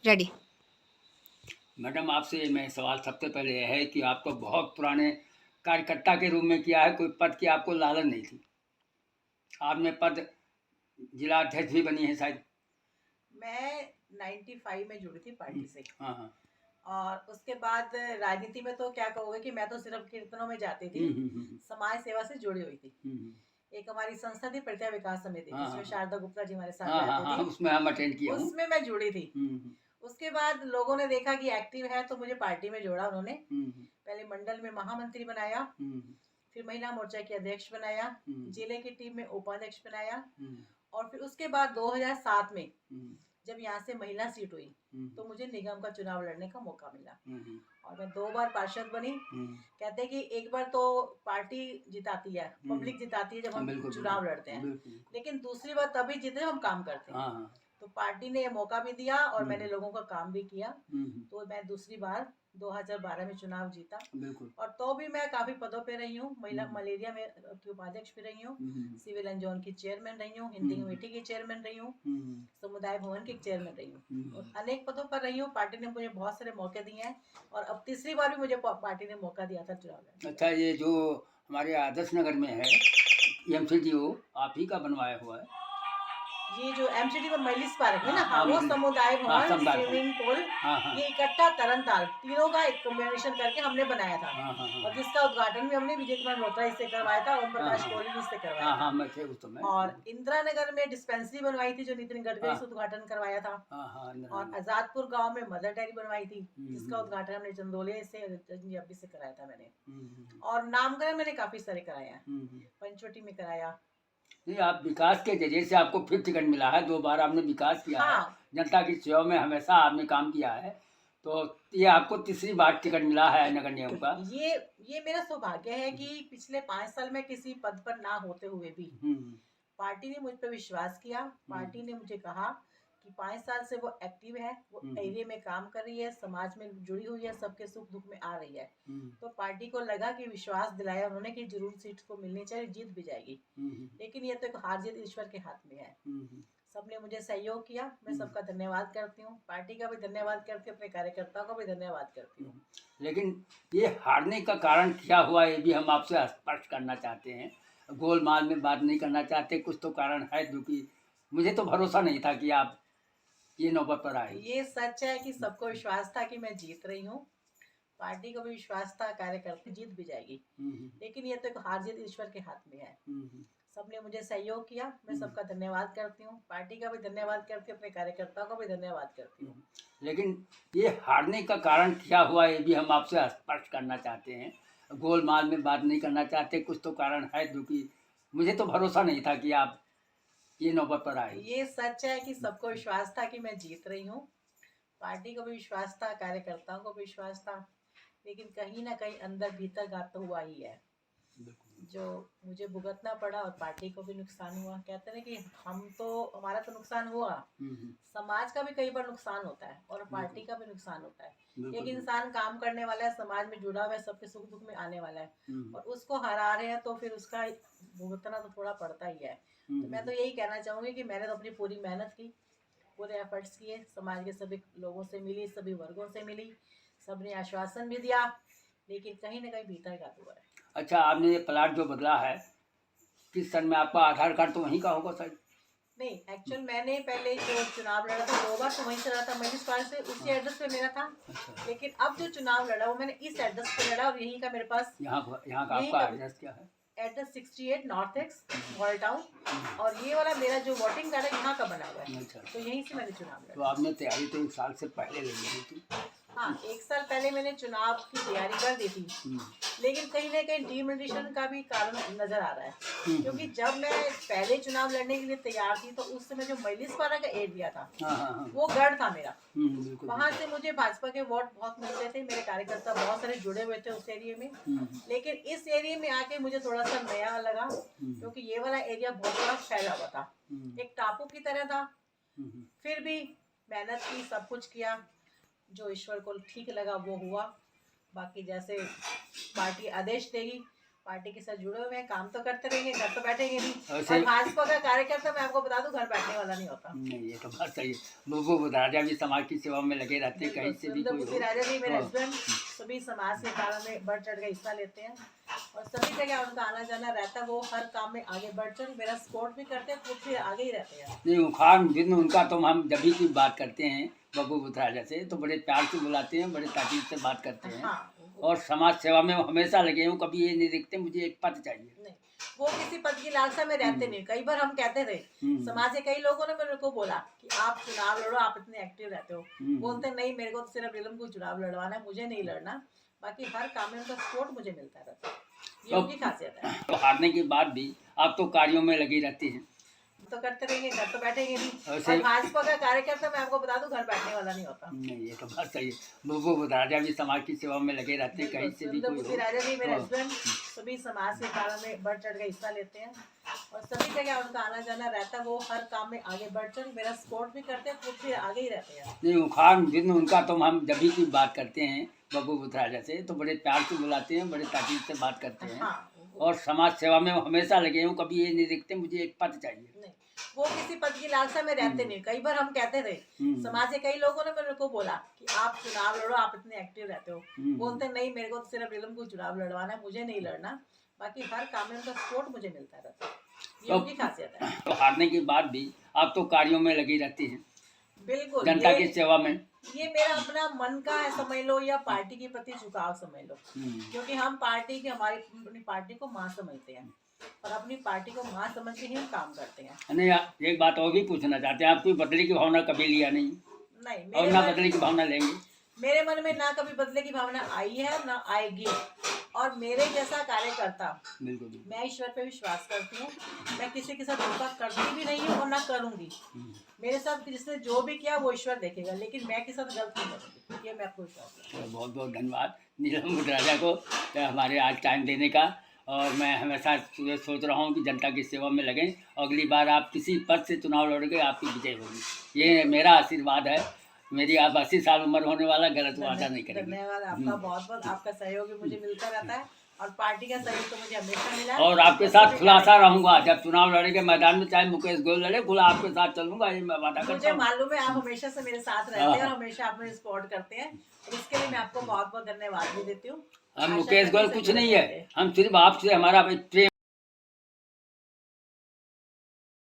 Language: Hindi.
रेडी। मैडम, आपसे मैं सवाल सबसे पहले यह है कि आप तो बहुत पुराने कार्यकर्ता के रूप में किया है, कोई पद की आपको लालच नहीं थी। आपने पद जिला अध्यक्ष भी बनी है शायद। मैं 95 में जुड़ी थी पार्टी से। हाँ हाँ। और उसके बाद राजनीति में तो क्या कहोगे कि मैं तो सिर्फ कीर्तनों में जाती थी। समाज सेवा से जुड़ी हुई थी। एक हमारी संस्था थी प्रतिभा विकास समिति, हाँ, जिसमें हाँ। शारदा गुप्ता जी हमारे साथ हाँ हाँ रहते हाँ, थे। उसमें हम अटेंड किया हूँ। उसमें मैं जुड़ी थी। उसके बाद लोगों ने देखा कि एक्टिव है तो मुझे पार्टी में जोड़ा उन्होंने। पहले मंडल में महामंत्री बनाया, फिर महिला मोर्चा की अध्यक्ष बनाया, जिले की टीम में उपाध्यक्ष बनाया, और फिर उसके बाद 2007 में जब यहाँ से महिला सीट हुई तो मुझे निगम का चुनाव लड़ने का मौका मिला और मैं 2 बार पार्षद बनी। कहते हैं कि एक बार तो पार्टी जिताती है, पब्लिक जिताती है जब हम चुनाव लड़ते हैं, लेकिन दूसरी बार तभी जीते जब हम काम करते हैं। तो पार्टी ने ये मौका भी दिया और मैंने लोगों का काम भी किया। तो मैं दूसरी बार 2012 में चुनाव जीता और तो भी मैं काफी पदों पे रही हूँ। महिला मलेरिया में की उपाध्यक्ष भी रही हूँ, सिविल एंड जोन की चेयरमैन रही हूँ, हिंदी कमेटी की चेयरमैन रही हूँ, समुदाय भवन की चेयरमैन रही हूँ और अनेक पदों पर रही हूँ। पार्टी ने मुझे बहुत सारे मौके दिए हैं और अब तीसरी बार भी मुझे पार्टी ने मौका दिया था चुनाव लड़ने। अच्छा, ये जो हमारे आदर्श नगर में है एमसीडीओ आप ही का बनवाया हुआ है? ये जो एमसीडी में महिलिस पार्क है ना, हाँ, वो समुदाय भवन, स्विमिंग पूल, ये इकट्ठा तरनताल तीनों का एक कॉम्बिनेशन करके हमने बनाया था। और जिसका उद्घाटन भी हमने विजय कुमार मल्होत्रा इससे करवाया था, ओम प्रकाश कोहली इससे करवाया था। मैं थे उस समय। और इंदिरा नगर में डिस्पेंसरी बनवाई थी जो नितिन गडकरी से उद्घाटन करवाया था। और आजादपुर गांव में मदर डेयरी बनवाई थी जिसका उद्घाटन हमने चंदोलिया से रजनी से कराया था मैंने। और नामकरण मैंने काफी सारे कराया, पंचवटी में कराया। नहीं, आप विकास के जरिए से आपको फिर टिकट मिला है, 2 बार आपने विकास किया है, जनता की सेवा में हमेशा आपने काम किया है, तो ये आपको तीसरी बार टिकट मिला है नगर निगम का। ये मेरा सौभाग्य है कि पिछले 5 साल में किसी पद पर ना होते हुए भी पार्टी ने मुझ पर विश्वास किया। पार्टी ने मुझे कहा कि 5 साल से वो एक्टिव है, वो एरिया में काम कर रही है, समाज में जुड़ी हुई है, सबके सुख दुख में आ रही है। तो पार्टी को लगा कि विश्वास दिलाया उन्होंने कि जरूर सीट को मिलनी चाहिए, जीत भी जाएगी। लेकिन ये तो एक हार जीत ईश्वर के हाथ में है। सबने मुझे सहयोग किया, मैं सबका धन्यवाद करती हूँ, पार्टी का भी धन्यवाद करती हूँ, अपने कार्यकर्ताओं का भी धन्यवाद करती हूँ। लेकिन ये हारने का कारण क्या हुआ ये भी हम आपसे स्पष्ट करना चाहते हैं, गोलमाल में बात नहीं करना चाहते, कुछ तो कारण है जो कि मुझे तो भरोसा नहीं था कि आप ये नौबत पर आए। ये सच है कि सबको विश्वास था कि मैं जीत रही हूँ, पार्टी को भी विश्वास था कार्यकर्ता जीत भी जाएगी। लेकिन ये तो एक हार जीत ईश्वर के हाथ में है। सबने मुझे सहयोग किया, मैं सबका धन्यवाद करती हूँ, पार्टी का भी धन्यवाद करती हूँ, अपने कार्यकर्ताओं का भी धन्यवाद करती हूँ। लेकिन ये हारने का कारण क्या हुआ ये भी हम आपसे स्पष्ट करना चाहते हैं, गोलमाल में बात नहीं करना चाहते, कुछ तो कारण है जो कि मुझे तो भरोसा नहीं था कि आप ये नौबत पर आए। ये सच है कि सबको विश्वास था कि मैं जीत रही हूँ, पार्टी को भी विश्वास था, कार्यकर्ताओं को भी विश्वास था, लेकिन कहीं ना कहीं अंदर भीतर घात तो हुआ ही है जो मुझे भुगतना पड़ा और पार्टी को भी नुकसान हुआ। कहते हैं कि हमारा तो नुकसान हुआ, समाज का भी कई बार नुकसान होता है और पार्टी का भी नुकसान होता है। एक इंसान काम करने वाला है, समाज में जुड़ा हुआ है, सबके सुख दुख में आने वाला है और उसको हरा रहे हैं तो फिर उसका भुगतना तो थोड़ा पड़ता ही है। तो मैं तो यही कहना चाहूंगी कि मैंने तो अपनी पूरी मेहनत की, पूरे एफर्ट्स किए, समाज के सभी लोगों से मिली, सभी वर्गों से मिली, सबने आश्वासन भी दिया, लेकिन कहीं ना कहीं भीतर घात हुआ है। अच्छा, आपने ये प्लाट जो बदला है किस सन में, आपका आधार कार्ड तो वहीं का होगा सर? नहीं, एक्चुअल मैंने पहले जो चुनाव लड़ा था 2 बार तो वहीं से लड़ा था, महिलिस पार्क से, उसी एड्रेस पे मेरा था। लेकिन अब जो चुनाव लड़ा वो मैंने इस एड्रेस पे लड़ा और यहीं का मेरे पास यहाँ का आपका एड्रेस क्या है? Address 68 north x mall town और ये वाला मेरा जो वोटिंग कार्ड है यहाँ का बना हुआ है। अच्छा, तो यहीं से मैंने चुनाव लड़ा। तो आपने तैयारी तो 1 साल से पहले ले ली थी? हाँ, 1 साल पहले मैंने चुनाव की तैयारी कर दी थी, लेकिन कहीं ना कहीं डिमोटिवेशन का भी कारण नजर आ रहा है, क्योंकि जब मैं पहले चुनाव लड़ने के लिए तैयार थी तो उस समय जो महिलिस पार्क का एरिया था वो गढ़ था मेरा, वहाँ से मुझे भाजपा के वोट बहुत मिलते थे, मेरे कार्यकर्ता बहुत सारे जुड़े हुए थे उस एरिया में। लेकिन इस एरिया में आके मुझे थोड़ा सा नया लगा, क्योंकि ये वाला एरिया बहुत बड़ा फैला हुआ था, एक टापू की तरह था। फिर भी मेहनत की, सब कुछ किया, जो ईश्वर को ठीक लगा वो हुआ। बाकी जैसे पार्टी आदेश देगी पार्टी के साथ जुड़े हुए हैं, काम तो करते रहेंगे, घर तो बैठेंगे नहीं। वैसे और भाजपा का कार्यकर्ता मैं आपको बता दूं घर बैठने वाला नहीं होता। नहीं, ये तो बात सही है। वो राजा भी समाज की सेवा में लगे रहते हैं, कहीं से भी सुंदर कोई बुद्धि हो। राजा जी मेरे हाँ। हस्बैंड सभी समाज के कामों में बढ़ चढ़ के हिस्सा लेते हैं और सभी जगह उनका आना जाना रहता है। वो हर काम में आगे बढ़ चढ़ मेरा सपोर्ट भी करते हैं, खुद भी आगे ही रहते हैं। नहीं, उखान जिन उनका तो हम जब भी की बात करते हैं बब्बू बुथराजा से तो बड़े प्यार से बुलाते हैं, बड़े ताकीद से बात करते हैं। हाँ और समाज सेवा में वो हमेशा लगे हूँ, कभी ये नहीं देखते मुझे एक पद चाहिए। नहीं, वो किसी पद की लालसा में रहते नहीं। कई बार हम कहते थे, समाज के कई लोगों ने मेरे को बोला कि आप चुनाव लड़ो, आप इतने एक्टिव रहते हो। बोलते नहीं, मेरे को तो सिर्फ नीलम को चुनाव लड़वाना है, मुझे नहीं लड़ना। बाकी हर काम में उनका सपोर्ट मुझे मिलता रहता है, ये उनकी खासियत है। तो हारने के बाद भी आप तो कार्यों में लगी रहती हैं। तो करते रहेंगे, घर तो बैठेंगे नहीं। वैसे और भाजपा का कार्यकर्ता मैं आपको बता दूं घर बैठने वाला नहीं होता। नहीं, ये तो बात सही है। वो राजा भी समाज की सेवा में लगे रहते हैं, कहीं से भी सुंदर कोई बुद्धि हो। राजा जी मेरे हाँ। हस्बैंड सभी समाज के कामों में बढ़ चढ़ के हिस्सा लेते हैं और सभी जगह उनका आना जाना रहता है। वो हर काम में आगे बढ़ चढ़ मेरा सपोर्ट भी करते हैं, खुद भी आगे ही रहते हैं। नहीं, उखान जिन उनका तो हम जब भी की बात करते हैं बब्बू बुथराजा से तो बड़े प्यार से बुलाते हैं, बड़े ताकीद से बात करते हैं। हाँ और समाज सेवा में वो हमेशा लगे हूँ, कभी ये नहीं देखते मुझे एक पद चाहिए। नहीं, वो किसी पद की लालसा में रहते नहीं। कई बार हम कहते थे, समाज के कई लोगों ने मेरे को बोला कि आप चुनाव लड़ो, आप इतने एक्टिव रहते हो। बोलते नहीं, मेरे को तो सिर्फ नीलम को चुनाव लड़वाना है, मुझे नहीं लड़ना। बाकी हर काम में उनका सपोर्ट मुझे मिलता रहता है, ये उनकी खासियत है। तो हारने के बाद भी आप तो कार्यों में लगी रहती हैं, बिल्कुल, जनता की सेवा में। ये मेरा अपना मन का है समझ लो, या पार्टी के प्रति झुकाव समझ लो। क्योंकि हम पार्टी की हमारी अपनी पार्टी को माँ समझते हैं और अपनी पार्टी को माँ समझ के ही हम काम करते हैं। नहीं, एक बात और भी पूछना चाहते हैं, आप कोई बदले की भावना कभी लिया नहीं नहीं, और ना बदले की भावना लेंगे? मेरे मन में ना कभी बदले की भावना आई है ना आएगी। और मेरे जैसा कार्यकर्ता, बिल्कुल मैं ईश्वर पे विश्वास करती हूँ, मैं किसी के साथ धोखा करती भी नहीं हूँ और ना करूँगी। मेरे साथ जिसने जो भी किया वो ईश्वर देखेगा, लेकिन मैं किसी साथ गलत नहीं करूँगी, ये मैं आपको विश्वास करती हूँ। तो बहुत बहुत धन्यवाद नीलम बुथराजा को हमारे आज टाइम देने का। और मैं हमेशा ये सोच रहा हूँ कि जनता की सेवा में लगें, अगली बार आप किसी पद से चुनाव लड़ोगे आपकी विजय होगी, ये मेरा आशीर्वाद है। मेरी आप 80 साल उम्र होने वाला, गलत वादा नहीं करेंगे। धन्यवाद आपका, बहुत बहुत आपका सहयोग भी मुझे मिलता रहता है और पार्टी का सहयोग तो मुझे हमेशा मिला है। और आपके साथ खुलासा रहूंगा, जब चुनाव लड़ेंगे मैदान में, चाहे मुकेश गोयल लड़े, खुला आपके साथ चलूंगा, ये मैं वादा करता मुझे हूँ। मालूम है आप हमेशा से मेरे साथ रहते हैं और हमेशा आप मुझे सपोर्ट करते हैं, और इसके लिए मैं आपको बहुत बहुत धन्यवाद भी देती हूँ। हम आशा मुकेश करती गोयल हूँ कुछ सहयोग नहीं है, करते हैं। हम सिर्फ आपसे हमारा प्रेम